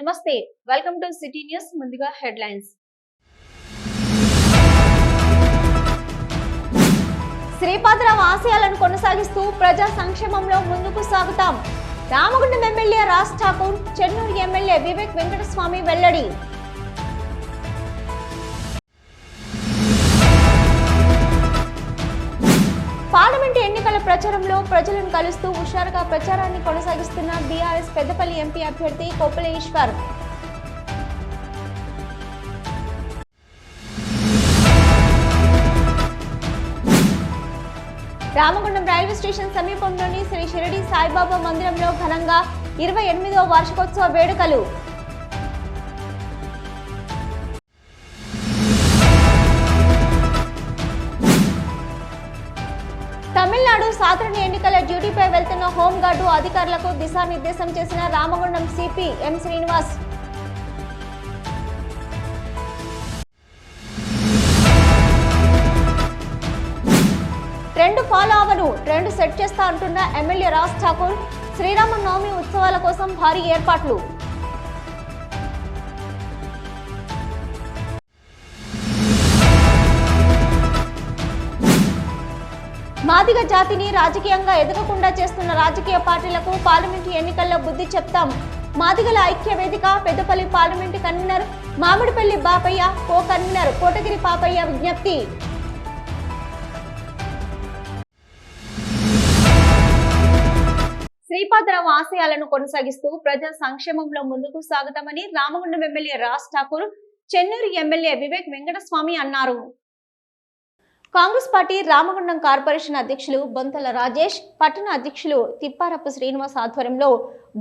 నమస్తే, welcome to city news. ముందుగా headlines. Sripada Rao ఆశయాలను కొనసాగిస్తూ ప్రజా సంక్షేమంలో ముందుకు సాగుతాం. రామగుండం ఎమ్మెల్యే రాజ్ ఠాకూర్, చెన్నూరు ఎమ్మెల్యే వివేక్ వెంకటస్వామి వెల్లడి. పార్లమెంటు ఎన్నికల ప్రచారంలో ప్రజలను కలుస్తూ హుషారుగా ప్రచారాన్ని కొనసాగిస్తున్న బీఆర్ఎస్ పెద్దపల్లి ఎంపీ అభ్యర్థి కొప్పుల ఈశ్వర్. రామగుండం రైల్వే స్టేషన్ సమీపంలోని శ్రీ షిరిడి సాయిబాబా మందిరంలో ఘనంగా 28వ వార్షికోత్సవ వేడుకలు. తమిళనాడు సాధారణ ఎన్నికల డ్యూటీపై వెళ్తున్న హోంగార్డు అధికారులకు దిశానిర్దేశం చేసిన Ramagundam CP M Srinivas. Trend follow అవను, ట్రెండ్ సెట్ చేస్తా అంటున్న ఎమ్మెల్యే రాజ్ ఠాకూర్. శ్రీరామనవమి ఉత్సవాల కోసం భారీ ఏర్పాట్లు. మాదిగ జాతిని రాజకీయంగా ఎదగకుండా చేస్తున్న రాజకీయ పార్టీలకు పార్లమెంటు ఎన్నికల్లో బుద్ధి చెప్తాం. మాదిగల ఐక్య వేదిక Peddapalli parliament convenor Mamidipalli Bapaiah, co convenor Kotagiri Papaiah విజ్ఞప్తి. శ్రీపాదరావు ఆశయాలను కొనసాగిస్తూ ప్రజా సంక్షేమంలో ముందుకు సాగుతామని రామగుండం ఎమ్మెల్యే రాజ్ ఠాకూర్, చెన్నూరు ఎమ్మెల్యే వివేక్ వెంకటస్వామి అన్నారు. కాంగ్రెస్ పార్టీ రామగుండం కార్పొరేషన్ అధ్యక్షులు బొంతల రాజేష్, పట్టణ అధ్యక్షులు తిప్పారపు శ్రీనివాస్ ఆధ్వర్యంలో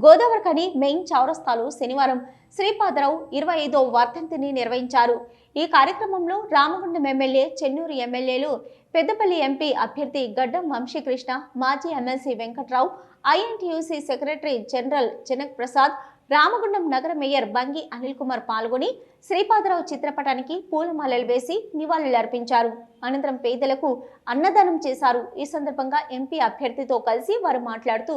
గోదావరిఖని మెయిన్ చౌరస్తాలో శనివారం శ్రీపాదరావు 25వ వర్ధంతిని నిర్వహించారు. ఈ కార్యక్రమంలో రామగుండం ఎమ్మెల్యే, చెన్నూరు ఎమ్మెల్యేలు, పెద్దపల్లి ఎంపీ అభ్యర్థి గడ్డం వంశీకృష్ణ, మాజీ MLC Venkatrao, INTUC secretary general Janak Prasad, Ramagundam నగర మేయర్ బంగి అనిల్ కుమార్ పాల్గొని శ్రీపాదరావు చిత్రపటానికి పూలమాలలు వేసి నివాళులర్పించారు. అనంతరం పేదలకు అన్నదానం చేశారు. ఈ సందర్భంగా ఎంపీ అభ్యర్థితో కలిసి వారు మాట్లాడుతూ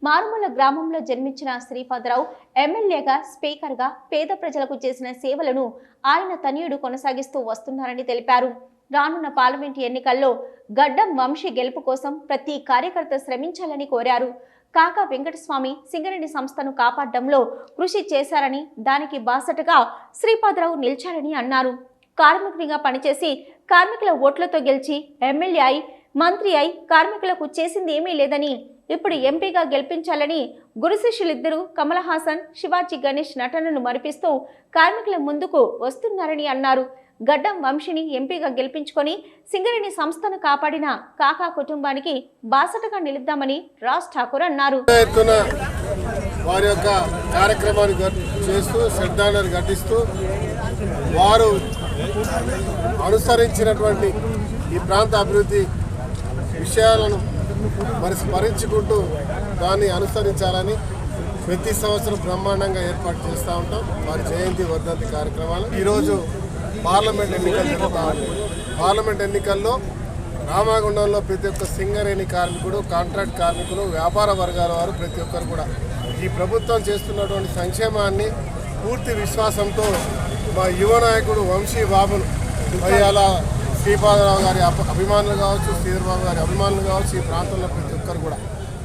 మారుమూల గ్రామంలో జన్మించిన శ్రీపాదరావు ఎమ్మెల్యేగా, స్పీకర్గా పేద ప్రజలకు చేసిన సేవలను ఆయన తనయుడు కొనసాగిస్తూ వస్తున్నారని తెలిపారు. రానున్న పార్లమెంటు ఎన్నికల్లో గడ్డం వంశీ గెలుపు కోసం ప్రతి కార్యకర్త శ్రమించాలని కోరారు. కాకా వెంకటస్వామి సింగరేణి సంస్థను కాపాడడంలో కృషి చేశారని, దానికి బాసటగా శ్రీపాదరావు నిలిచారని అన్నారు. కార్మికునిగా పనిచేసి కార్మికుల ఓట్లతో గెలిచి ఎమ్మెల్యే అయి, మంత్రి అయి కార్మికులకు చేసింది ఏమీ లేదని, ఇప్పుడు ఎంపీగా గెలిపించాలని గురు శిష్యులిద్దరూ కమల్ హాసన్, శివాజీ గణేష్ నటనను మరిపిస్తూ కార్మికుల ముందుకు వస్తున్నారని అన్నారు. గడ్డం వంశీని ఎంపీగా గెలిపించుకొని సింగరేణి సంస్థను కాపాడిన కాకా కుటుంబానికి బాసటగా నిలుద్దామని రాజ్ ఠాకూర్ అన్నారు. వారి యొక్క కార్యక్రమాన్ని చేస్తూ శ్రద్ధాంజలి ఘటిస్తూ వారు అనుసరించినటువంటి ఈ ప్రాంత అభివృద్ధి విషయాలను మరి స్మరించుకుంటూ దాన్ని అనుసరించాలని ప్రతి సంవత్సరం బ్రహ్మాండంగా ఏర్పాటు చేస్తూ ఉంటాం. వారి జయంతి వర్ధంతి కార్యక్రమాలు. ఈరోజు పార్లమెంట్ ఎన్నికలు జరుగుతూ ఉన్నాయి. పార్లమెంట్ ఎన్నికల్లో రామగుండంలో ప్రతి ఒక్క సింగరేణి కార్మికుడు, కాంట్రాక్ట్ కార్మికులు, వ్యాపార వర్గాల వారు ప్రతి ఒక్కరు కూడా ఈ ప్రభుత్వం చేస్తున్నటువంటి సంక్షేమాన్ని పూర్తి విశ్వాసంతో మా యువ నాయకుడు వంశీ బాబును అలా శ్రీపాదరావు గారి అభిమానులు కావచ్చు, శ్రీధర్బాబు గారి అభిమానులు కావచ్చు, ఈ ప్రాంతంలో ప్రతి ఒక్కరు కూడా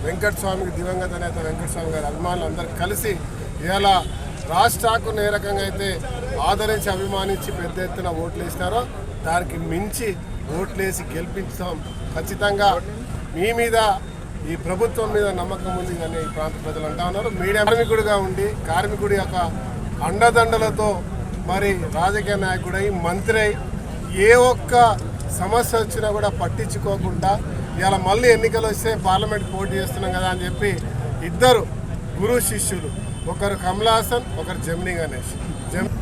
వెంకటస్వామికి, దివంగత నేత వెంకటస్వామి గారి అభిమానులు అందరూ కలిసి ఇలా రాజ్ ఠాకూర్ని ఏ రకంగా అయితే ఆదరించి అభిమానించి పెద్ద ఎత్తున ఓట్లు వేసినారో దానికి మించి ఓట్లేసి గెలిపించాం. ఖచ్చితంగా మీ మీద, ఈ ప్రభుత్వం మీద నమ్మకం ఉంది అని ఈ ప్రాంత ప్రజలు అంటా ఉన్నారు. మీడియా కార్మికుడిగా ఉండి కార్మికుడి యొక్క అండదండలతో మరి రాజకీయ నాయకుడై, మంత్రి అయి, ఏ ఒక్క సమస్య వచ్చినా కూడా పట్టించుకోకుండా ఇలా మళ్ళీ ఎన్నికలు వస్తే పార్లమెంట్ పోటీ చేస్తున్నాం కదా అని చెప్పి ఇద్దరు గురు శిష్యులు, ఒకరు కమల్ హాసన్, ఒకరు జమినీ గణేష్.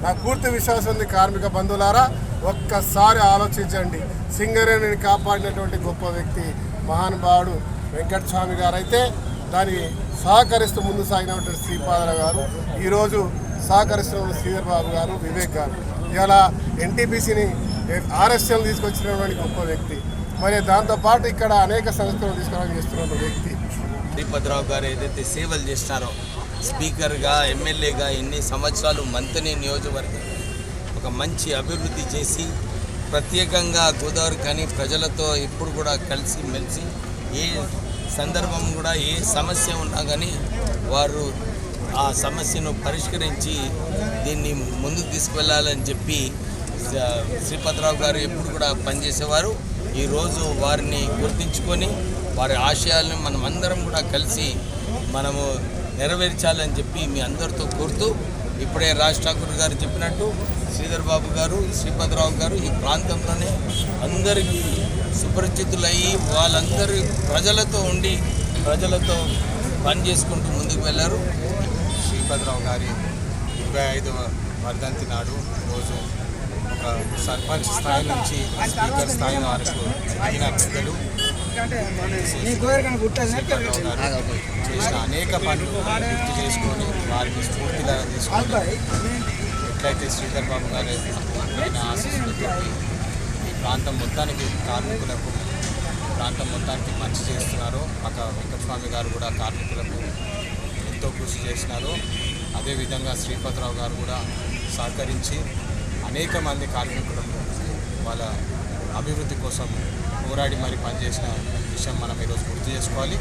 నాకు పూర్తి విశ్వాసం ఉంది. కార్మిక బంధువులారా, ఒక్కసారి ఆలోచించండి. సింగరేణిని కాపాడినటువంటి గొప్ప వ్యక్తి మహానుభావుడు వెంకటస్వామి గారు అయితే దానికి సహకరిస్తూ ముందు సాగినటువంటి శ్రీపాదరావు గారు, ఈరోజు సహకరిస్తున్న శ్రీధర్బాబు గారు, వివేక్ గారు, ఇలా ఎన్టీపీసీని ఆర్ఎస్ఎల్ తీసుకొచ్చినటువంటి గొప్ప వ్యక్తి. మరి దాంతోపాటు ఇక్కడ అనేక సంస్థలు తీసుకురావడం చేస్తున్న వ్యక్తి. శ్రీపతిరావు గారు ఏదైతే సేవలు చేసినారో స్పీకర్గా, ఎమ్మెల్యేగా ఎన్ని సంవత్సరాలు మంత్రి నియోజకవర్గం ఒక మంచి అభివృద్ధి చేసి ప్రత్యేకంగా గోదావరి కానీ ప్రజలతో ఎప్పుడు కూడా కలిసి మెలిసి ఏ సందర్భం కూడా ఏ సమస్య ఉన్నా కానీ వారు ఆ సమస్యను పరిష్కరించి దీన్ని ముందుకు తీసుకువెళ్ళాలని చెప్పి శ్రీపతిరావు గారు ఎప్పుడు కూడా పనిచేసేవారు. ఈరోజు వారిని గుర్తించుకొని వారి ఆశయాలను మనం అందరం కూడా కలిసి మనము నెరవేర్చాలని చెప్పి మీ అందరితో కోరుతూ, ఇప్పుడే రాజ్ ఠాకూర్ గారు చెప్పినట్టు శ్రీధర్ బాబు గారు, శ్రీపతిరావు గారు ఈ ప్రాంతంలోనే అందరికీ సుపరిచితులయ్యి వాళ్ళందరూ ప్రజలతో ఉండి ప్రజలతో పని చేసుకుంటూ ముందుకు వెళ్ళారు. శ్రీపతిరావు గారి 25వ వర్ధంతి నాడు రోజు ఒక సర్పంచ్ స్థాయి నుంచి స్పీకర్ స్థాయి వరకు ఎదిగిన పెద్దలు శ్రీపతిరావు గారు చేసిన అనేక పనులు గుర్తు చేసుకొని వారిని స్ఫూర్తిగా తీసుకొని ఎట్లయితే శ్రీధర్ బాబు గారు ఆశీస్సులతో ఈ ప్రాంతం మొత్తానికి కార్మికులకు ప్రాంతం మొత్తానికి మంచి చేస్తున్నారో వెంకటస్వామి గారు కూడా కార్మికులకు ఎంతో కృషి చేసినారు. అదేవిధంగా శ్రీపతిరావు గారు కూడా సహకరించి అనేక మంది కార్మికులకు వాళ్ళ అభివృద్ధి కోసం పోరాడి మరి పనిచేసిన విషయం మనం ఈరోజు గుర్తు చేసుకోవాలి.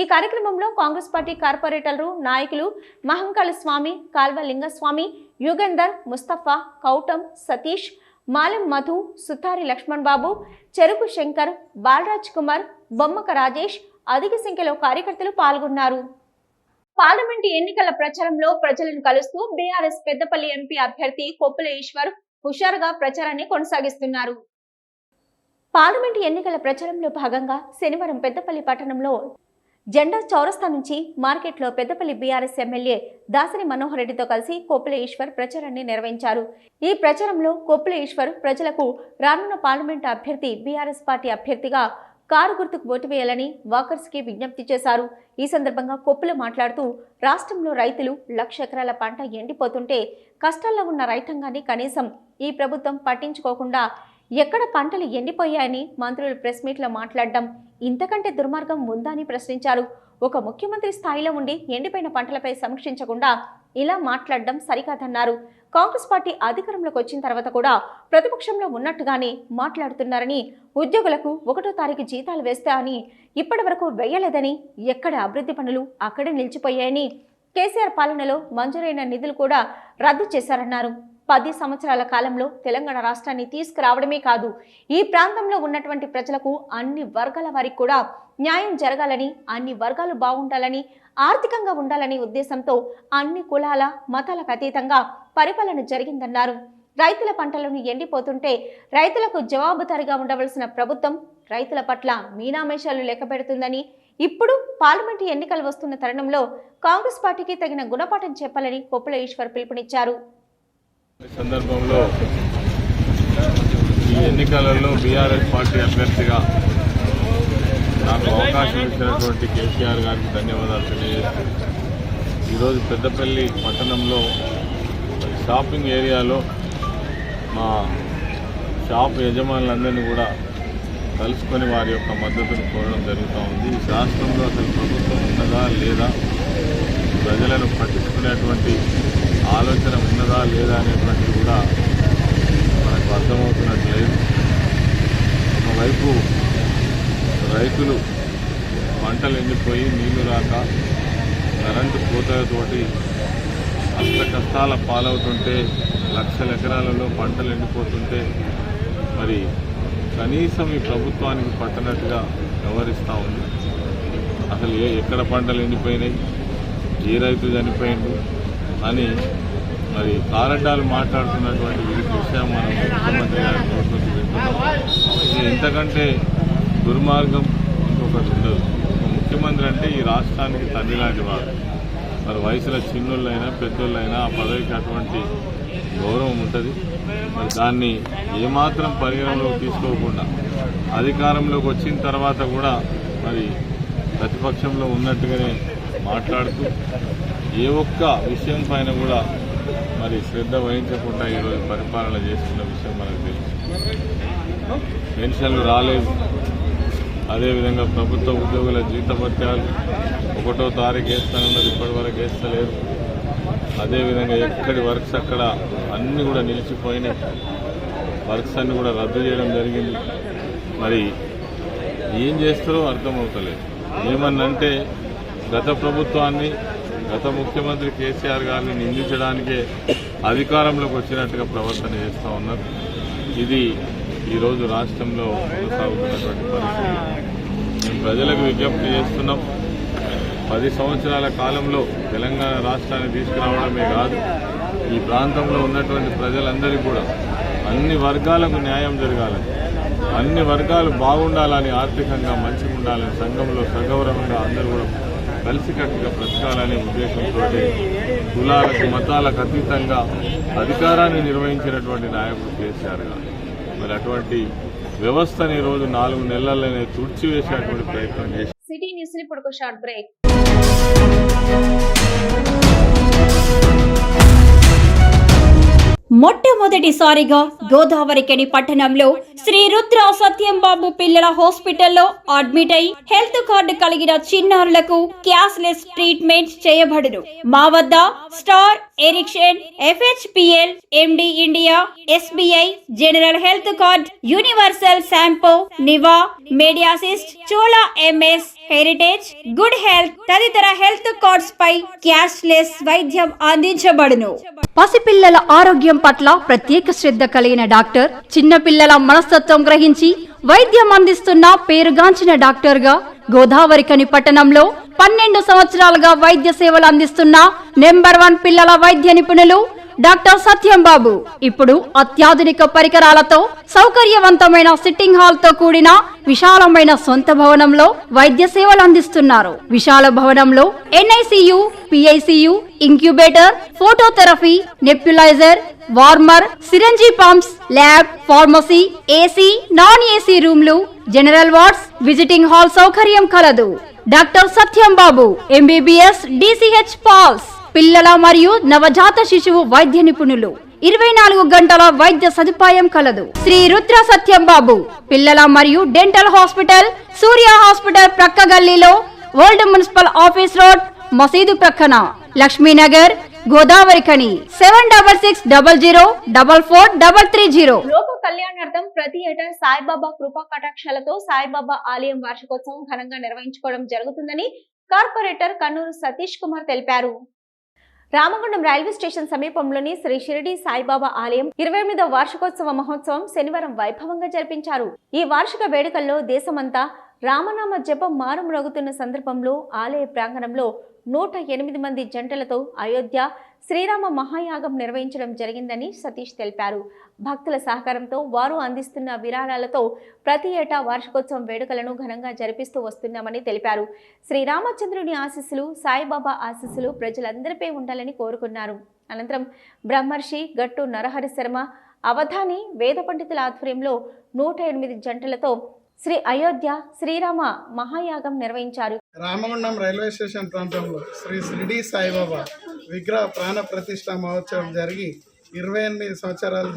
ఈ కార్యక్రమంలో కాంగ్రెస్ పార్టీ కార్పొరేటర్లు, నాయకులు మహంకాళ స్వామి, కాల్వ లింగస్వామి, యుగంధర్, ముస్తఫా, కౌటం, సతీష్, మాలెం మధు, సుతారి లక్ష్మణ్ బాబు, చెరుకు శంకర్, బాలరాజ్ కుమార్, బొమ్మక రాజేష్ అధిక సంఖ్యలో కార్యకర్తలు పాల్గొన్నారు. పార్లమెంటు ఎన్నికల ప్రచారంలో ప్రజలను కలుస్తూ బీఆర్ఎస్ పెద్దపల్లి ఎంపీ అభ్యర్థి కొప్పుల ఈశ్వర్ హుషారుగా ప్రచారాన్ని కొనసాగిస్తున్నారు. పార్లమెంటు ఎన్నికల ప్రచారంలో భాగంగా శనివారం పెద్దపల్లి పట్టణంలో జెండా చౌరస్తా నుంచి మార్కెట్లో పెద్దపల్లి బీఆర్ఎస్ ఎమ్మెల్యే దాసరి మనోహర్ రెడ్డితో కలిసి కొప్పుల ఈశ్వర్ ప్రచారాన్ని నిర్వహించారు. ఈ ప్రచారంలో కొప్పుల ఈశ్వర్ ప్రజలకు రానున్న పార్లమెంటు అభ్యర్థి బీఆర్ఎస్ పార్టీ అభ్యర్థిగా కారు గుర్తుకు ఓటు వేయాలని వాకర్స్కి విజ్ఞప్తి చేశారు. ఈ సందర్భంగా కొప్పుల మాట్లాడుతూ రాష్ట్రంలో రైతులు 1,00,000 ఎకరాల పంట ఎండిపోతుంటే కష్టాల్లో ఉన్న రైతాంగాన్ని కనీసం ఈ ప్రభుత్వం పట్టించుకోకుండా ఎక్కడ పంటలు ఎండిపోయాయని మంత్రులు ప్రెస్ మీట్లో మాట్లాడడం ఇంతకంటే దుర్మార్గం ఉందా అని ప్రశ్నించారు. ఒక ముఖ్యమంత్రి స్థాయిలో ఉండి ఎండిపోయిన పంటలపై సమీక్షించకుండా ఇలా మాట్లాడడం సరికాదన్నారు. కాంగ్రెస్ పార్టీ అధికారంలోకి వచ్చిన తర్వాత కూడా ప్రతిపక్షంలో ఉన్నట్టుగానే మాట్లాడుతున్నారని, ఉద్యోగులకు 1వ తారీఖు జీతాలు వేస్తా అని ఇప్పటి వరకు వేయలేదని, ఎక్కడ అభివృద్ధి పనులు అక్కడే నిలిచిపోయాయని, కేసీఆర్ పాలనలో మంజూరైన నిధులు కూడా రద్దు చేశారన్నారు. 10 సంవత్సరాల కాలంలో తెలంగాణ రాష్ట్రాన్ని తీసుకురావడమే కాదు, ఈ ప్రాంతంలో ఉన్నటువంటి ప్రజలకు అన్ని వర్గాల వారికి కూడా న్యాయం జరగాలని, అన్ని వర్గాలు బాగుండాలని, ఆర్థికంగా ఉండాలనే ఉద్దేశంతో అన్ని కులాల మతాలకు అతీతంగా పరిపాలన జరిగిందన్నారు. రైతుల పంటలను ఎండిపోతుంటే రైతులకు జవాబుదారీగా ఉండవలసిన ప్రభుత్వం రైతుల పట్ల మీనామేషాలు లెక్కపెడుతుందని, ఇప్పుడు పార్లమెంటు ఎన్నికలు వస్తున్న తరుణంలో కాంగ్రెస్ పార్టీకి తగిన గుణపాఠం చెప్పాలని కొప్పుల ఈశ్వర్ పిలుపునిచ్చారు. సందర్భంలో ఈ ఎన్నికలలో బీఆర్ఎస్ పార్టీ అభ్యర్థిగా నాకు అవకాశం ఇచ్చినటువంటి కేసీఆర్ గారికి ధన్యవాదాలు తెలియజేస్తూ, ఈరోజు పెద్దపల్లి పట్టణంలో షాపింగ్ ఏరియాలో మా షాప్ యజమానులందరినీ కూడా కలుసుకొని వారి యొక్క మద్దతును కోరడం జరుగుతూ ఉంది. ఈ రాష్ట్రంలో అసలు ప్రభుత్వం ఉన్నదా లేదా, ప్రజలను పట్టించుకునేటువంటి ఆలోచన ఉన్నదా లేదా అనేటువంటిది కూడా మనకు అర్థమవుతున్నట్లేదు. ఒకవైపు రైతులు పంటలు ఎండిపోయి నీళ్లు రాక కరెంటు కోతలతోటి కష్టాల పాలవుతుంటే, 1,00,000 ఎకరాలలో పంటలు ఎండిపోతుంటే మరి కనీసం ఈ ప్రభుత్వానికి పట్టనట్టుగా వ్యవహరిస్తూ ఉంది. అసలు ఎక్కడ పంటలు ఎండిపోయినాయి, ఏ రైతు చనిపోయిండు అని మరి కారడ్డాలు మాట్లాడుతున్నటువంటి విషయం మనం ముఖ్యమంత్రి గారి నోటి నుంచి వింటున్నాం. ఇంతకంటే దుర్మార్గం ఇంకొకటి ఉండదు. ఒక ముఖ్యమంత్రి అంటే ఈ రాష్ట్రానికి తండ్రి లాంటి వాడు. మరి వయసులో చిన్నోళ్ళైనా పెద్దోళ్ళైనా ఆ పదవికి అటువంటి గౌరవం ఉంటుంది. మరి దాన్ని ఏమాత్రం పరిగణలోకి తీసుకోకుండా అధికారంలోకి వచ్చిన తర్వాత కూడా మరి ప్రతిపక్షంలో ఉన్నట్టుగానే మాట్లాడుతూ ఏ ఒక్క విషయం పైన కూడా మరి శ్రద్ధ వహించకుండా ఈరోజు పరిపాలన చేస్తున్న విషయం మనకు తెలుసు. పెన్షన్లు రాలేదు, అదేవిధంగా ప్రభుత్వ ఉద్యోగుల జీతభత్యాలు 1వ తారీఖు వేస్తానన్నది ఇప్పటివరకు వేస్తలేరు. అదేవిధంగా ఎక్కడి వర్క్స్ అక్కడ అన్నీ కూడా నిలిచిపోయినాయి. వర్క్స్ అన్నీ కూడా రద్దు చేయడం జరిగింది. మరి ఏం చేస్తారో అర్థమవుతలేదు. ఏమన్నంటే గత ప్రభుత్వాన్ని, గత ముఖ్యమంత్రి కేసీఆర్ గారిని నిందించడానికే అధికారంలోకి వచ్చినట్టుగా ప్రవర్తన చేస్తూ ఉన్నారు. ఇది ఈరోజు రాష్ట్రంలో కొనసాగుతున్నటువంటి పరిస్థితి. మేము ప్రజలకు విజ్ఞప్తి చేస్తున్నాం. 10 సంవత్సరాల కాలంలో తెలంగాణ రాష్ట్రాన్ని తీసుకురావడమే కాదు, ఈ ప్రాంతంలో ఉన్నటువంటి ప్రజలందరికీ కూడా అన్ని వర్గాలకు న్యాయం జరగాలని, అన్ని వర్గాలు బాగుండాలని, ఆర్థికంగా మంచిగా ఉండాలని, సంఘంలో సగౌరవంగా అందరూ కూడా కలిసికట్టుగా బ్రతకాలనే ఉద్దేశంతో కులాలకు మతాలకు అతీతంగా అధికారాన్ని నిర్వహించినటువంటి నాయకుడు కేసీఆర్ గారు. మరి అటువంటి వ్యవస్థని ఈరోజు 4 నెలల్లోనే తుడిచివేసేటువంటి ప్రయత్నం చేశారు. సిటీ న్యూస్ ఇప్పుడు ఒక షార్ట్ బ్రేక్. మొట్టమొదటిసారిగా గోదావరికని పట్టణంలో శ్రీ రుద్ర సత్యంబాబు పిల్లల హాస్పిటల్లో అడ్మిట్ అయి హెల్త్ కార్డు కలిగిన చిన్నారులకు క్యాష్లెస్ ట్రీట్మెంట్ చేయబడును. మా వద్ద Star, Ericson, FHPL, MD India, SBI, general health card, universal Sompo, Niva, Mediassist, Chola MS, Heritage, good health తదితర హెల్త్ కార్డ్స్ పై క్యాష్లెస్ వైద్యం అందించబడును. పసిపిల్లల ఆరోగ్యం పట్ల ప్రత్యేక శ్రద్ధ కలిగిన డాక్టర్, చిన్నపిల్లల మనస్తత్వం గ్రహించి వైద్యం అందిస్తున్న పేరుగాంచిన డాక్టర్ గా గోదావరికని పట్టణంలో 12 సంవత్సరాలుగా వైద్య సేవలు అందిస్తున్న నెంబర్ 1 పిల్లల వైద్య నిపుణులు డాక్టర్ సత్యంబాబు ఇప్పుడు అత్యాధునిక పరికరాలతో సౌకర్యవంతమైన సిట్టింగ్ హాల్ తో కూడిన విశాలమైన సొంత భవనంలో వైద్య సేవలు అందిస్తున్నారు. విశాల భవనంలో NICU, PICU, incubator, phototherapy, nebuliser, warmer, syringe pumps, lab, pharmacy, AC, non AC రూమ్లు, జనరల్ వార్డ్స్, విజిటింగ్ హాల్ సౌకర్యం కలదు. డాక్టర్ సత్యంబాబు MBBS, DCH పాల్స్, పిల్లల మరియు నవజాత శిశువు వైద్య నిపుణులు. 24 గంటల వైద్య సదుపాయం కలదు. శ్రీ రుద్ర సత్యంబాబు పిల్లల మరియు డెంటల్ హాస్పిటల్, సూర్య హాస్పిటల్ ప్రక్క గల్లీలో, ఓల్డ్ మున్సిపల్ ఆఫీస్ రోడ్, మసీదు ప్రక్కన, లక్ష్మీనగర్, గోదావరికని. 760000443330. లోక కళ్యాణార్థం ప్రతి ఏటా సాయిబాబా కృపా కటాక్షాలతో సాయిబాబా ఆలయం వార్షికోత్సవం ఘనంగా నిర్వహించుకోవడం జరుగుతుందని కార్పొరేటర్ కన్నూరు సతీష్ కుమార్ తెలిపారు. రామగుండం రైల్వే స్టేషన్ సమీపంలోని శ్రీ షిరిడి సాయిబాబా ఆలయం 28వ వార్షికోత్సవ మహోత్సవం శనివారం వైభవంగా జరిపించారు. ఈ వార్షిక వేడుకల్లో దేశమంతా రామనామ జపం మారుమ్రోగుతున్న సందర్భంలో ఆలయ ప్రాంగణంలో 108 మంది జంటలతో అయోధ్య శ్రీరామ మహాయాగం నిర్వహించడం జరిగిందని సతీష్ తెలిపారు. భక్తుల సహకారంతో వారు అందిస్తున్న విరాళాలతో ప్రతి ఏటా వార్షికోత్సవం వేడుకలను ఘనంగా జరిపిస్తూ వస్తున్నామని తెలిపారు. శ్రీరామచంద్రుని ఆశీస్సులు, సాయిబాబా ఆశీస్సులు ప్రజలందరిపై ఉండాలని కోరుకున్నారు. అనంతరం బ్రహ్మర్షి గట్టు నరహరి శర్మ, అవధాని వేద పండితుల ఆధ్వర్యంలో 108 జంటలతో శ్రీ అయోధ్య శ్రీరామ మహాయాగం నిర్వహించారు. రామగుండం రైల్వే స్టేషన్ ప్రాంతంలో శ్రీ షిరిడి సాయిబాబా విగ్రహ ప్రాణ ప్రతిష్ఠ మహోత్సవం జరిగి 28 సంవత్సరాలు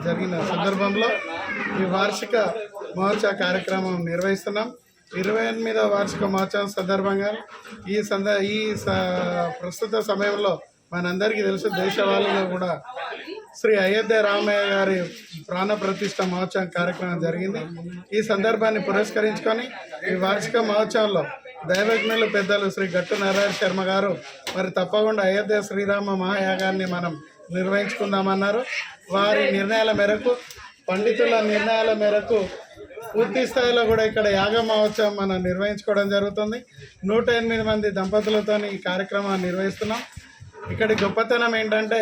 జరిగిన సందర్భంలో ఈ వార్షిక మహోత్సవ కార్యక్రమం నిర్వహిస్తున్నాం. 28వ వార్షిక మహోత్సవం సందర్భంగా ఈ ప్రస్తుత సమయంలో మనందరికీ తెలుసు, దేశవాళీలో కూడా శ్రీ అయోధ్య రామయ్య గారి ప్రాణ ప్రతిష్ఠ మహోత్సవం కార్యక్రమం జరిగింది. ఈ సందర్భాన్ని పురస్కరించుకొని ఈ వార్షిక మహోత్సవంలో దైవజ్ఞులు పెద్దలు శ్రీ గట్టు నారాయణ శర్మ గారు మరి తప్పకుండా అయోధ్య శ్రీరామ మహాయాగాన్ని మనం నిర్వహించుకుందామన్నారు. వారి నిర్ణయాల మేరకు, పండితుల నిర్ణయాల మేరకు పూర్తి స్థాయిలో కూడా ఇక్కడ యాగ మహోత్సవం మనం నిర్వహించుకోవడం జరుగుతుంది. 108 మంది దంపతులతో ఈ కార్యక్రమాన్ని నిర్వహిస్తున్నాం. ఇక్కడి గొప్పతనం ఏంటంటే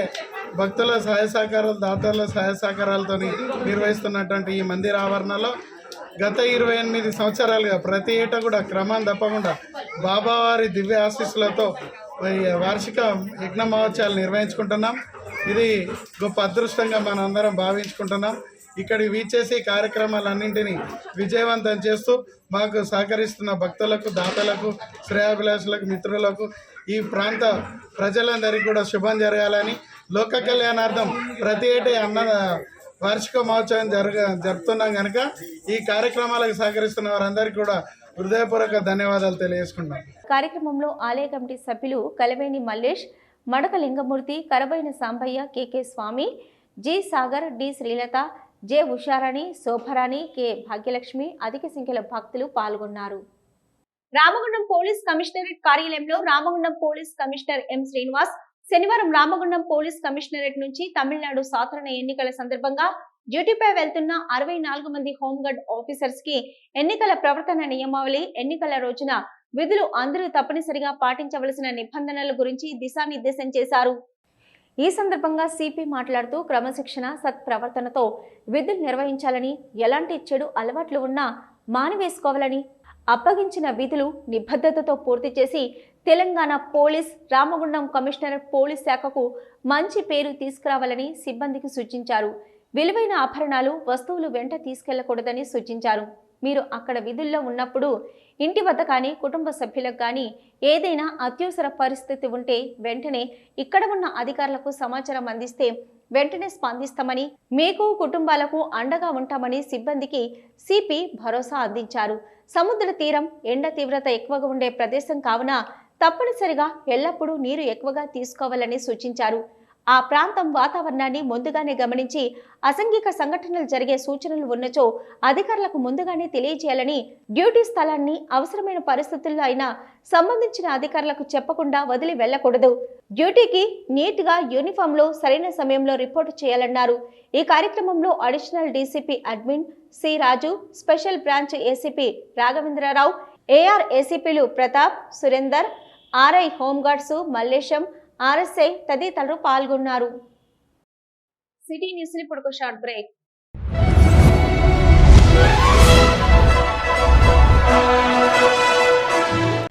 భక్తుల సహాయ సహకారాలు, దాతల సహాయ సహకారాలతో నిర్వహిస్తున్నటువంటి ఈ మందిర ఆవరణలో గత 28 సంవత్సరాలుగా ప్రతి ఏటా కూడా క్రమం తప్పకుండా బాబావారి దివ్య ఆశీస్సులతో వార్షిక యజ్ఞ మహోత్సవాలు నిర్వహించుకుంటున్నాం. ఇది గొప్ప అదృష్టంగా మనం అందరం భావించుకుంటున్నాం. ఇక్కడికి వీచేసి కార్యక్రమాలన్నింటినీ విజయవంతం చేస్తూ మాకు సహకరిస్తున్న భక్తులకు, దాతలకు, శ్రేయాభిలాషులకు, మిత్రులకు, ఈ ప్రాంత ప్రజలందరికీ కూడా శుభం జరగాలని, లోక కళ్యాణార్థం ప్రతి ఏటా వార్షిక మహోత్సవం జరుపుతున్నాం కనుక ఈ కార్యక్రమాలకు సహకరిస్తున్న వారందరికీ కూడా హృదయపూర్వక ధన్యవాదాలు తెలియజేసుకుంటాం. కార్యక్రమంలో ఆలయ కమిటీ సభ్యులు Kalaveni Mallesh, Madaka Lingamurthy, Karabaina Sambaiah, K Swamy, G Sagar, D Srilatha, J Usharani, Shobharani, K Bhagyalakshmi అధిక సంఖ్యలో భక్తులు పాల్గొన్నారు. రామగుండం పోలీస్ కమిషనరేట్ కార్యాలయంలో Ramagundam police commissioner M Srinivas శనివారం రామగుండం పోలీస్ కమిషనరేట్ నుంచి తమిళనాడు సాధారణ ఎన్నికల సందర్భంగా డ్యూటీపై వెళ్తున్న 64 మంది హోంగార్డ్ ఆఫీసర్స్ కి ఎన్నికల ప్రవర్తన నియమావళి, ఎన్నికల రోజున విధులు అందరూ తప్పనిసరిగా పాటించవలసిన నిబంధనల గురించి దిశానిర్దేశం చేశారు. ఈ సందర్భంగా సిపి మాట్లాడుతూ క్రమశిక్షణ, సత్ప్రవర్తనతో విధులు నిర్వహించాలని, ఎలాంటి చెడు అలవాట్లు ఉన్నా మానివేసుకోవాలని, అప్పగించిన విధులు నిబద్ధతతో పూర్తి చేసి Telangana police, Ramagundam commissioner police శాఖకు మంచి పేరు తీసుకురావాలని సిబ్బందికి సూచించారు. విలువైన ఆభరణాలు, వస్తువులు వెంట తీసుకెళ్లకూడదని సూచించారు. మీరు అక్కడ విధుల్లో ఉన్నప్పుడు ఇంటి వద్ద కానీ, కుటుంబ సభ్యులకు కానీ ఏదైనా అత్యవసర పరిస్థితి ఉంటే వెంటనే ఇక్కడ ఉన్న అధికారులకు సమాచారం అందిస్తే వెంటనే స్పందిస్తామని, మీకు కుటుంబాలకు అండగా ఉంటామని సిబ్బందికి సిపి భరోసా అందించారు. సముద్ర తీరం, ఎండ తీవ్రత ఎక్కువగా ఉండే ప్రదేశం కావున తప్పనిసరిగా ఎల్లప్పుడూ నీరు ఎక్కువగా తీసుకోవాలని సూచించారు. ఆ ప్రాంతం వాతావరణాన్ని ముందుగానే గమనించి అసంఘిక సంఘటనలు జరిగే సూచనలు ఉన్నచో అధికారులకు ముందుగానే తెలియజేయాలని, డ్యూటీ స్థలాన్ని అవసరమైన పరిస్థితుల్లో అయినా సంబంధించిన అధికారులకు చెప్పకుండా వదిలి వెళ్లకూడదు. డ్యూటీకి నీట్ గా యూనిఫామ్ లో సరైన సమయంలో రిపోర్టు చేయాలన్నారు. ఈ కార్యక్రమంలో additional DCP admin C Raju, special branch ACP Raghavendrarao, AR ఏసీపీలు Pratap, Surender, RI home guards Mallesham, RSI తదితరులు పాల్గొన్నారు. సిటీ న్యూస్ ఇప్పుడు ఒక షార్ట్ బ్రేక్.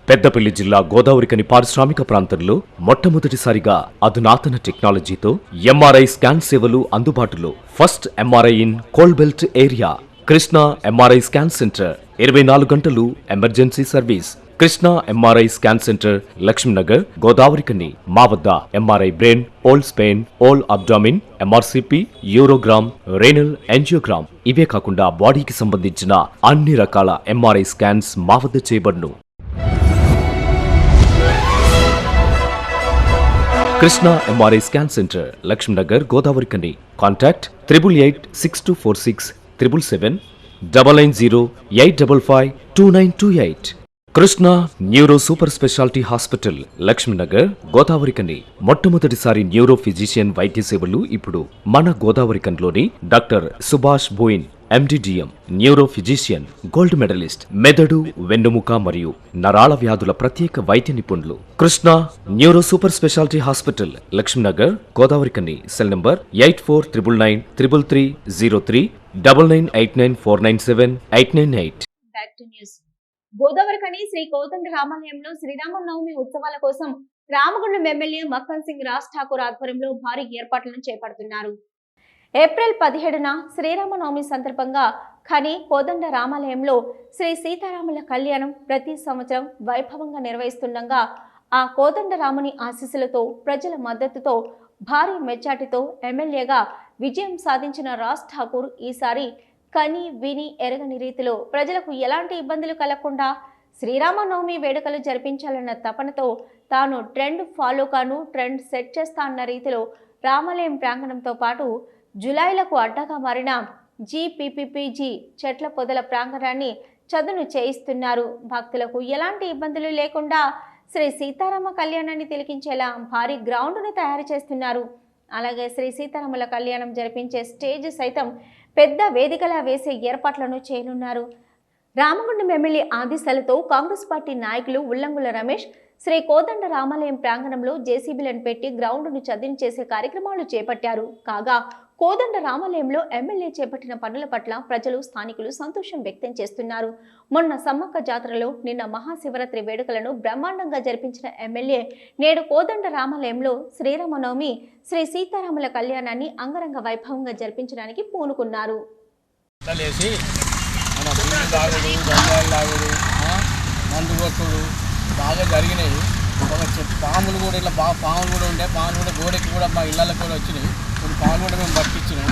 పెద్దపల్లి జిల్లా గోదావరికని పారిశ్రామిక ప్రాంతంలో మొట్టమొదటిసారిగా అధునాతన టెక్నాలజీతో ఎంఆర్ఐ స్కాన్ సేవలు అందుబాటులో. First MRI in coal belt area. Krishna MRI scan centre 24 గంటలు emergency service. Krishna MRI scan centre, Lakshmi Nagar, Godavarikhani. మా వద్ద MRI brain, whole spine, whole abdomen, MRCP, urogram, renal angiogram ఇవే కాకుండా బాడీకి సంబంధించిన అన్ని రకాల ఎంఆర్ఐ స్కాన్స్ మా వద్ద చేయబడును. Krishna MRI scan centre, Lakshmi Nagar, Godavarikhani. Contact 8862467777 99085552928. Krishna neuro super speciality hospital, Laxminagar, Godavarikhani. మొట్టమొదటిసారి న్యూరో ఫిజిషియన్ వైద్య సేవలు ఇప్పుడు మన గోదావరికన్లోని doctor Subhash Boyin, MDDM, neuro physician, gold medalist, మెదడు, వెన్నుముక మరియు నరాల వ్యాధుల ప్రత్యేక వైద్య నిపుణులు. Krishna neuro super speciality hospital, Laxminagar, Godavarikhani. Cell number 84993303 9989497898. Back to news. Godavarikhani Sri Kodanda రామాలయంలో శ్రీరామనవమి ఉత్సవాల కోసం రామగుండం ఎమ్మెల్యే మక్కన్ సింగ్ రాజ్ ఠాకూర్ ఆధ్వర్యంలో భారీ ఏర్పాట్లను చేపడుతున్నారు. ఏప్రిల్ 17న శ్రీరామనవమి సందర్భంగా ఖని కోదండ రామాలయంలో శ్రీ సీతారాముల కళ్యాణం ప్రతి సంవత్సరం వైభవంగా నిర్వహిస్తుండగా ఆ కోదండ రాముని ఆశీస్సులతో, ప్రజల మద్దతుతో, భారీ మెజార్టీతో ఎమ్మెల్యేగా విజయం సాధించిన రాజ్ ఠాకూర్ ఈసారి కని విని ఎరగని రీతిలో ప్రజలకు ఎలాంటి ఇబ్బందులు కలగకుండా శ్రీరామనవమి వేడుకలు జరిపించాలన్న తపనతో తాను ట్రెండ్ ఫాలో కాను, ట్రెండ్ సెట్ చేస్తా అన్న రీతిలో రామాలయం ప్రాంగణంతో పాటు జులైలకు అడ్డగా మారిన జీపీపీపీజీ చెట్ల పొదల ప్రాంగణాన్ని చదును చేయిస్తున్నారు. భక్తులకు ఎలాంటి ఇబ్బందులు లేకుండా శ్రీ సీతారామ కళ్యాణాన్ని తిలకించేలా భారీ గ్రౌండ్ను తయారు చేస్తున్నారు. అలాగే శ్రీ సీతారాముల కళ్యాణం జరిపించే స్టేజ్ సైతం పెద్ద వేదికలా వేసే ఏర్పాట్లను చేయనున్నారు. రామగుండం ఎమ్మెల్యే ఆదేశాలతో కాంగ్రెస్ పార్టీ నాయకులు ఉల్లంగుల రమేష్ శ్రీ కోదండ రామాలయం ప్రాంగణంలో జేసీబీలను పెట్టి గ్రౌండ్ను చదును చేసే కార్యక్రమాలు చేపట్టారు. కాగా కోదండ రామాలయంలో ఎమ్మెల్యే చేపట్టిన పనుల పట్ల ప్రజలు, స్థానికులు సంతోషం వ్యక్తం చేస్తున్నారు. మొన్న సమ్మక్క జాతరలో, నిన్న మహాశివరాత్రి వేడుకలను బ్రహ్మాండంగా జరిపించిన ఎమ్మెల్యే నేడు కోదండ రామాలయంలో శ్రీరామనవమి, శ్రీ సీతారాముల కళ్యాణాన్ని అంగరంగ వైభవంగా జరిపించడానికి పూనుకున్నారు. బాగా జరిగినాయి. ఒక పాములు కూడా ఇట్లా పాములు కూడా ఉండే, పాములు కూడా గోడెక్కి కూడా మా ఇళ్ళకి కూడా వచ్చినాయి. కొన్ని పాములు కూడా మేము పట్టించినాం.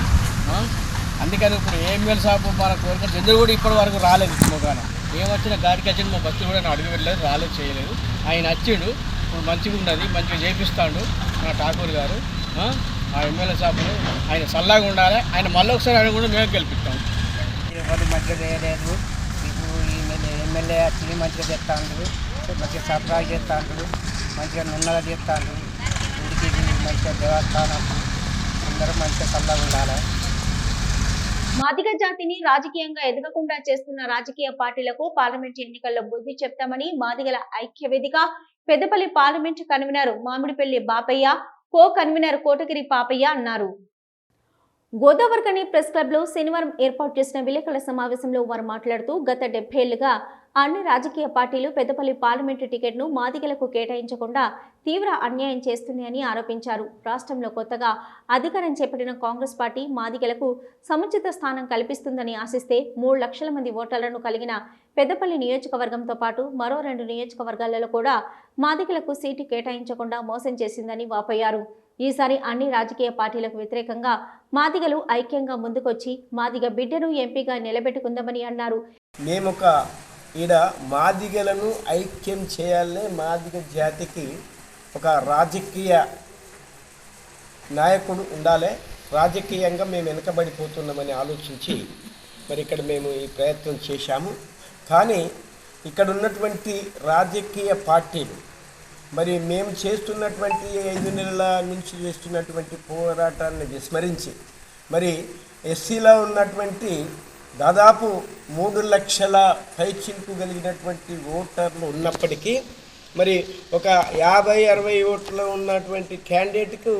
అందుకని ఇప్పుడు ఏఎంఎల్ షాపు మన కోరిక జంజర్ కూడా ఇప్పటి వరకు రాలేదు ముఖాన ఏమొచ్చినా గాడికి వచ్చింది మా భక్తులు కూడా అడుగు పెట్టలేదు రాలేదు చేయలేదు ఆయన వచ్చిండు ఇప్పుడు మంచిగా ఉన్నది మంచిగా చేపిస్తాడు మన ఠాకూర్ గారు ఆ ఎమ్మెల్యే షాపులు ఆయన చల్లగా ఉండాలి ఆయన మళ్ళీ ఒకసారి ఆయన కూడా మేము గెలిపిస్తాం ఎవరు మంచిగా చేయలేదు ఇప్పుడు ఎమ్మెల్యే వచ్చి మంచిగా చేస్తాడు మంచిగా సరఫరా చేస్తాడు మంచిగా నున్నగా చేస్తాడు ఊరికి మంచిగా దేవస్థానం అందరూ మంచిగా చల్లగా ఉండాలి. మాదిగ జాతిని రాజకీయంగా ఎదగకుండా చేస్తున్న రాజకీయ పార్టీలకు పార్లమెంట్ ఎన్నికల్లో బుద్ధి చెప్తామని మాదిగల ఐక్య వేదిక Peddapalli parliament convenor Mamidipalli Bapaiah, co convenor Kotagiri Papaiah అన్నారు. గోదావరికని ప్రెస్ క్లబ్ లో శనివారం ఏర్పాటు చేసిన విలేకరుల సమావేశంలో వారు మాట్లాడుతూ గత 70 ఏళ్లుగా అన్ని రాజకీయ పార్టీలు పెద్దపల్లి పార్లమెంటు టికెట్ను మాదిగలకు కేటాయించకుండా తీవ్ర అన్యాయం చేస్తున్నాయని ఆరోపించారు. రాష్ట్రంలో కొత్తగా అధికారం చేపట్టిన కాంగ్రెస్ పార్టీ మాదిగలకు సముచిత స్థానం కల్పిస్తుందని ఆశిస్తే 3 లక్షల మంది ఓటర్లను కలిగిన పెద్దపల్లి నియోజకవర్గంతో పాటు మరో 2 నియోజకవర్గాలలో కూడా మాదిగలకు సీటు కేటాయించకుండా మోసం చేసిందని వాపోయారు. ఈసారి అన్ని రాజకీయ పార్టీలకు వ్యతిరేకంగా మాదిగలు ఐక్యంగా ముందుకొచ్చి మాదిగ బిడ్డను ఎంపీగా నిలబెట్టుకుందామని అన్నారు. మేమొక ఈడ మాదిగలను ఐక్యం చేయాలనే మాదిగ జాతికి ఒక రాజకీయ నాయకుడు ఉండాలి, రాజకీయంగా మేము వెనుకబడిపోతున్నామని ఆలోచించి మరి ఇక్కడ మేము ఈ ప్రయత్నం చేశాము. కానీ ఇక్కడ ఉన్నటువంటి రాజకీయ పార్టీలు మరి మేము చేస్తున్నటువంటి 5 నెలల నుంచి చేస్తున్నటువంటి పోరాటాన్ని విస్మరించి మరి ఎస్సీలో ఉన్నటువంటి దాదాపు 3 లక్షల పైచిలుకు కలిగినటువంటి ఓటర్లు ఉన్నప్పటికీ మరి ఒక 50-60 ఓట్లు ఉన్నటువంటి క్యాండిడేట్కు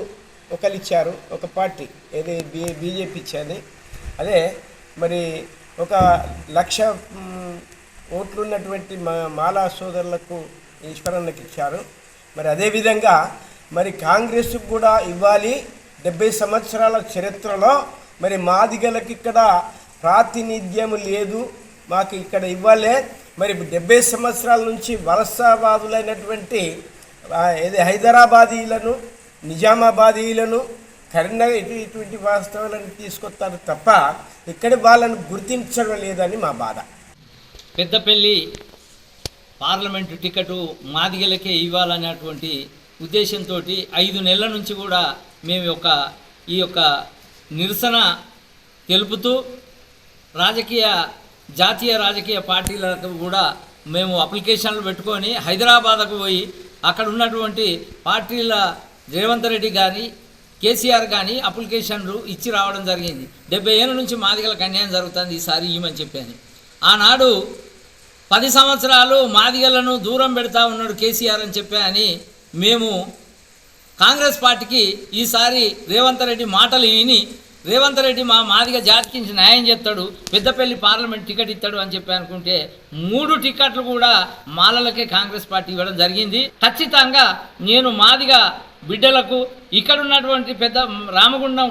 ఒకరు ఇచ్చారు, ఒక పార్టీ ఏది బీజేపీ ఇచ్చేది. అదే మరి ఒక 1,00,000 ఓట్లు ఉన్నటువంటి మాలా సోదరులకు ఈశ్వరన్నకి ఇచ్చారు. మరి అదేవిధంగా మరి కాంగ్రెస్కు కూడా ఇవ్వాలి. 70 సంవత్సరాల చరిత్రలో మరి మాదిగలకు ఇక్కడ ప్రాతినిధ్యం లేదు, మాకు ఇక్కడ ఇవ్వాలి. మరి 70 సంవత్సరాల నుంచి వలసవాదులైనటువంటి ఏది హైదరాబాదీలను, నిజామాబాదీలను, కరీంనగర్ ఇటువంటి వాస్తవాలను తీసుకొస్తారు తప్ప ఇక్కడ వాళ్ళను గుర్తించడం లేదని మా బాధ. పెద్దపల్లి పార్లమెంటు టికెట్ మాదిగలకే ఇవ్వాలనేటువంటి ఉద్దేశంతో 5 నెలల నుంచి కూడా మేము ఈ యొక్క నిరసన తెలుపుతూ జాతీయ రాజకీయ పార్టీలకు కూడా మేము అప్లికేషన్లు పెట్టుకొని హైదరాబాద్కు పోయి అక్కడ ఉన్నటువంటి పార్టీల రేవంత్ రెడ్డి గారి, కేసీఆర్ కానీ అప్లికేషన్లు ఇచ్చి రావడం జరిగింది. 70 ఏళ్ళ నుంచి మాదిగలకు అన్యాయం జరుగుతుంది, ఈసారి ఇవ్వమని చెప్పాను. ఆనాడు 10 సంవత్సరాలు మాదిగలను దూరం పెడతా ఉన్నాడు కేసీఆర్ అని చెప్పాని మేము కాంగ్రెస్ పార్టీకి ఈసారి రేవంత్ రెడ్డి మాటలు విని రేవంత్ రెడ్డి మా మాదిగ జాతికి న్యాయం చేస్తాడు, పెద్దపల్లి పార్లమెంట్ టికెట్ ఇస్తాడు అని చెప్పి అనుకుంటే 3 టికెట్లు కూడా మాలలకే కాంగ్రెస్ పార్టీ ఇవ్వడం జరిగింది. ఖచ్చితంగా నేను మాదిగ బిడ్డలకు ఇక్కడ ఉన్నటువంటి పెద్ద రామగుండం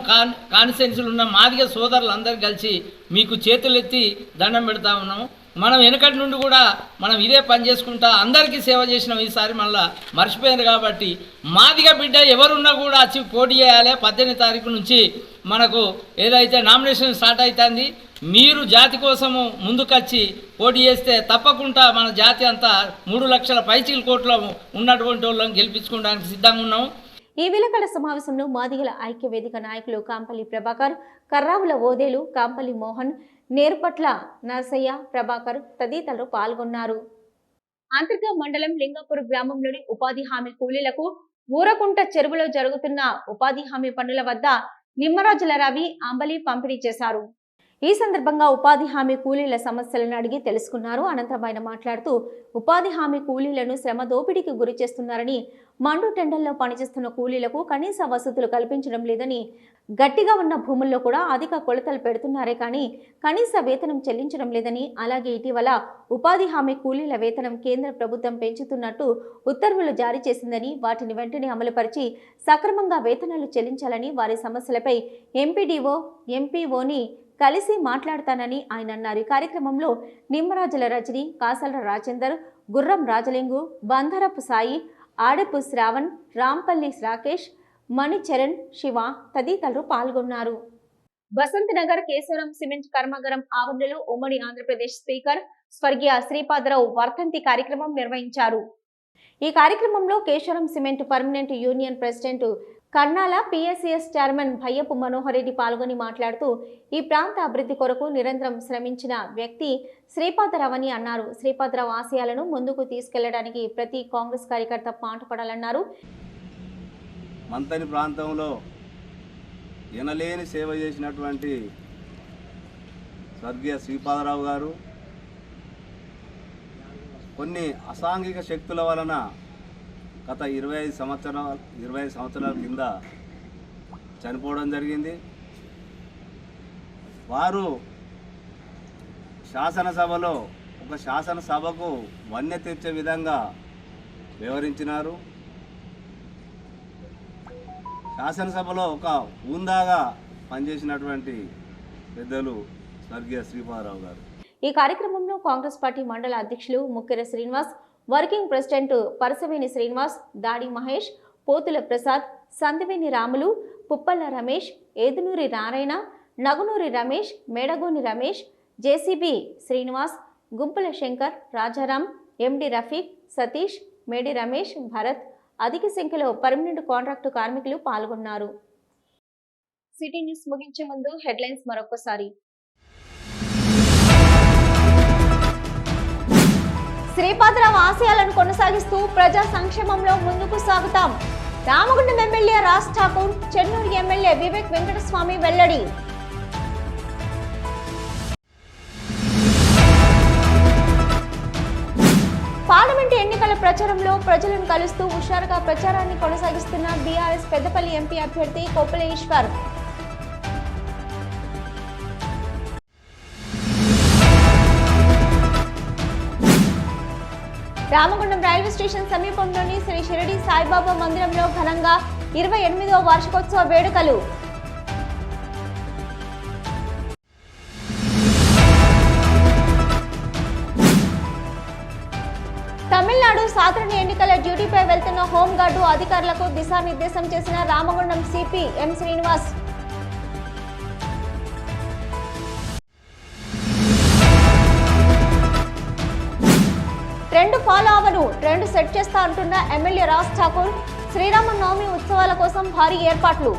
కాన్స్టిట్యున్సీలో ఉన్న మాదిగ సోదరులందరూ కలిసి మీకు చేతులెత్తి దండం పెడతా ఉన్నాం. మనం వెనకటి నుండి కూడా మనం ఇదే పని చేసుకుంటా అందరికీ సేవ చేసినాం. ఈసారి మళ్ళీ మర్చిపోయారు కాబట్టి మాదిగ బిడ్డ ఎవరున్నా కూడా వచ్చి పోటీ చేయాలి. 18 తారీఖు నుంచి మనకు ఏదైతే నామినేషన్ స్టార్ట్ అవుతుంది, మీరు జాతి కోసము ముందుకొచ్చి పోటీ చేస్తే తప్పకుండా మన జాతి అంతా 3 లక్షల పైచిల కోట్ల ఉన్నటువంటి వాళ్ళని గెలిపించుకోవడానికి సిద్ధంగా ఉన్నాం. ఈ విలేకరుల సమావేశంలో మాదిగల ఐక్య వేదిక నాయకులు కాంపల్లి ప్రభాకర్, కర్రావుల ఓదేలు, కాంపల్లి మోహన్, నేర్పట్ల నరసయ్య, ప్రభాకర్ తదితరులు పాల్గొన్నారు. అంతర్గా మండలం లింగాపూర్ గ్రామంలోని ఉపాధి హామీ కూలీలకు ఊరకుంట చెరువులో జరుగుతున్న ఉపాధి హామీ పనుల వద్ద నిమ్మరాజుల రవి అంబలి పంపిణీ చేశారు. ఈ సందర్భంగా ఉపాధి హామీ కూలీల సమస్యలను అడిగి తెలుసుకున్నారు. అనంతరం ఆయన మాట్లాడుతూ ఉపాధి హామీ కూలీలను శ్రమ దోపిడీకి గురి చేస్తున్నారని, మండు టెండర్లో పనిచేస్తున్న కూలీలకు కనీస వసతులు కల్పించడం లేదని, గట్టిగా ఉన్న భూముల్లో కూడా అధిక కొలతలు పెడుతున్నారే కానీ కనీస వేతనం చెల్లించడం లేదని, అలాగే ఇటీవల ఉపాధి హామీ కూలీల వేతనం కేంద్ర ప్రభుత్వం పెంచుతున్నట్టు ఉత్తర్వులు జారీ చేసిందని, వాటిని వెంటనే అమలుపరిచి సక్రమంగా వేతనాలు చెల్లించాలని, వారి సమస్యలపై ఎంపీడీఓ, ఎంపీఓని కలిసి మాట్లాడతానని ఆయన అన్నారు. ఈ కార్యక్రమంలో నిమ్మరాజుల రజని, కాసల రాజేందర్, గుర్రం రాజలింగు, బంధరపు సాయి, ఆడపు శ్రావణ్, రాంపల్లి రాకేష్, మణిచరణ్, శివ తదితరులు పాల్గొన్నారు. బసంత్ నగర్ కేశవరం సిమెంట్ కర్మాగారం ఆవరణలో ఉమ్మడి ఆంధ్రప్రదేశ్ స్పీకర్ స్వర్గీయ శ్రీపాదరావు వర్ధంతి కార్యక్రమం నిర్వహించారు. ఈ కార్యక్రమంలో Keshavaram cement permanent union president Karnala PSCS chairman Bhayyapu Manohar Reddy పాల్గొని మాట్లాడుతూ ఈ ప్రాంత అభివృద్ధి కొరకు నిరంతరం శ్రమించిన వ్యక్తి శ్రీపాదరావు అని అన్నారు. శ్రీపాదరావు ఆశయాలను ముందుకు తీసుకెళ్లడానికి ప్రతి కాంగ్రెస్ కార్యకర్త పాటుపడాలన్నారు. మంతని ప్రాంతంలో ఎనలేని సేవ చేసినటువంటి స్వర్గీయ శ్రీపాదరావు గారు కొన్ని అసాంఘిక శక్తుల వలన గత 25 సంవత్సరాల కింద చనిపోవడం జరిగింది. వారు శాసనసభలో ఒక శాసనసభకు వన్నె తెచ్చే విధంగా వ్యవహరించినారు. శాసనసభలో ఒక హుందాగా పనిచేసినటువంటి పెద్దలు స్వర్గీయ శ్రీపాదరావు గారు. ఈ కార్యక్రమంలో కాంగ్రెస్ పార్టీ మండల అధ్యక్షులు ముక్కెర శ్రీనివాస్, వర్కింగ్ ప్రెసిడెంట్ పరసవేని శ్రీనివాస్, దాడి మహేష్, పోతుల ప్రసాద్, సందివేని రాములు, పుప్పల్ల రమేష్, ఏదునూరి నారాయణ, నగునూరి రమేష్, మేడగోని రమేష్, జేసీబీ శ్రీనివాస్, గుంపుల శంకర్, రాజారాం, ఎండి రఫీక్, సతీష్, మేడి రమేష్, భరత్, అధిక సంఖ్యలో పర్మనెంట్ కాంట్రాక్టు కార్మికులు పాల్గొన్నారు. సిటీ న్యూస్ ముగించే ముందు హెడ్లైన్స్ మరొకసారి. శ్రీపాదరావు ఆశయాలను కొనసాగిస్తూ ప్రజా సంక్షేమంలో ముందుకు సాగుతాం. రామగుండం ఎమ్మెల్యే రాజ్ ఠాకూర్, చెన్నూరు ఎమ్మెల్యే వివేక్ వెంకటస్వామి వెల్లడి. పార్లమెంటు ఎన్నికల ప్రచారంలో ప్రజలను కలుస్తూ హుషారుగా ప్రచారాన్ని కొనసాగిస్తున్న బీఆర్ఎస్ పెద్దపల్లి ఎంపీ అభ్యర్థి కొప్పుల ఈశ్వర్. రామగుండం రైల్వే స్టేషన్ సమీపంలోని శ్రీ షిరిడి సాయిబాబా మందిరంలో ఘనంగా 28వ వార్షికోత్సవ వేడుకలు. తమిళనాడు సాధారణ ఎన్నికల డ్యూటీపై వెళ్తున్న హోంగార్డు అధికారులకు దిశానిర్దేశం చేసిన Ramagundam CP M Srinivas. Trend follow అవను, ట్రెండ్ సెట్ చేస్తా అంటున్న ఎమ్మెల్యే రాజ్ ఠాకూర్. శ్రీరామనవమి ఉత్సవాల కోసం భారీ ఏర్పాట్లు.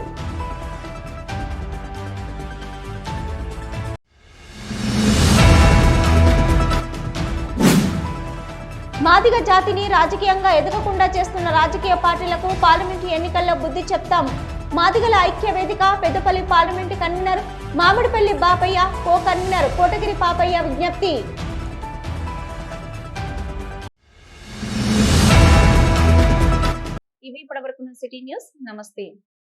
మాదిగ జాతిని రాజకీయంగా ఎదగకుండా చేస్తున్న రాజకీయ పార్టీలకు పార్లమెంటు ఎన్నికల్లో బుద్ధి చెప్తాం. మాదిగల ఐక్య వేదిక Peddapalli parliament convenor Mamidipalli Bapaiah, co convenor Kotagiri Papaiah విజ్ఞప్తి. ఇవి ఇప్పటివరకు సిటీ న్యూస్. నమస్తే.